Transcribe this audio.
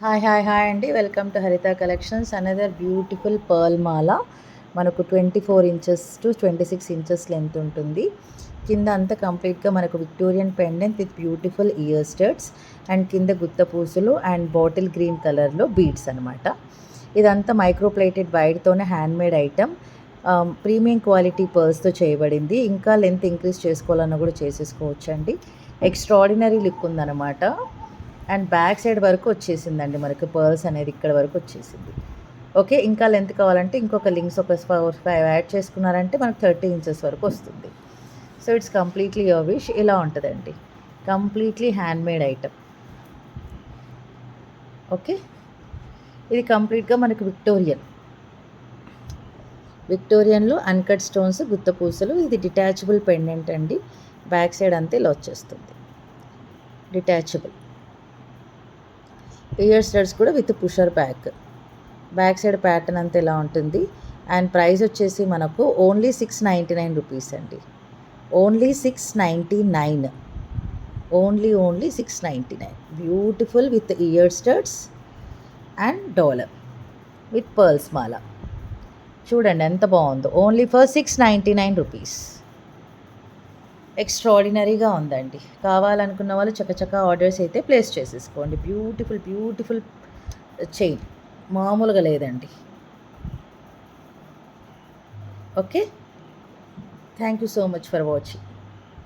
Hi అండి. Welcome to హరిత collections. Another beautiful pearl మాల. మనకు 24 ఇంచెస్ టు 26 ఇంచెస్ లెంత్ ఉంటుంది. కింద అంతా కంప్లీట్గా మనకు Victorian pendant with beautiful ear studs and కింద గుత్త పూసలు అండ్ బాటిల్ గ్రీన్ కలర్లో బీడ్స్ అనమాట. ఇదంతా మైక్రోప్లేటెడ్ వైడ్తోనే హ్యాండ్మేడ్ ఐటమ్. ప్రీమియం క్వాలిటీ పర్ల్స్తో చేయబడింది. ఇంకా లెంత్ ఇంక్రీజ్ చేసుకోవాలన్నా కూడా చేసేసుకోవచ్చండి. ఎక్స్ట్రాడినరీ లుక్ ఉందన్నమాట. అండ్ బ్యాక్ సైడ్ వరకు వచ్చేసిందండి మనకి పర్ల్స్ అనేది ఇక్కడ వరకు వచ్చేసింది. ఓకే, ఇంకా లెంత్ కావాలంటే ఇంకొక లింక్స్ ఒక 4-5 యాడ్ చేసుకున్నారంటే మనకు 30 ఇంచెస్ వరకు వస్తుంది. So it's completely your wish. ఇలా ఉంటుందండి, కంప్లీట్లీ హ్యాండ్మేడ్ ఐటమ్. ఓకే, ఇది కంప్లీట్గా మనకు విక్టోరియన్లో అన్కట్ స్టోన్స్, గుత్త పూసలు. ఇది డిటాచబుల్ పెండెంట్ అండి. బ్యాక్ సైడ్ అంతా ఇలా వచ్చేస్తుంది, డిటాచబుల్. ఇయర్ స్టడ్స్ కూడా with pusher back side pattern అంతా ఇలా ఉంటుంది. అండ్ ప్రైస్ వచ్చేసి మనకు ఓన్లీ 699 రూపీస్ అండి. Only 699, only 699. Beautiful with ear studs and dollar with pearls మాల. చూడండి ఎంత బాగుందో. Only for 699 rupees. ఎక్స్ట్రాడినరీగా ఉందండి. కావాలనుకున్న వాళ్ళు చకచకా ఆర్డర్స్ అయితే ప్లేస్ చేసేసుకోండి. బ్యూటిఫుల్ చైన్, మామూలుగా లేదండి. Okay, thank you so much for watching.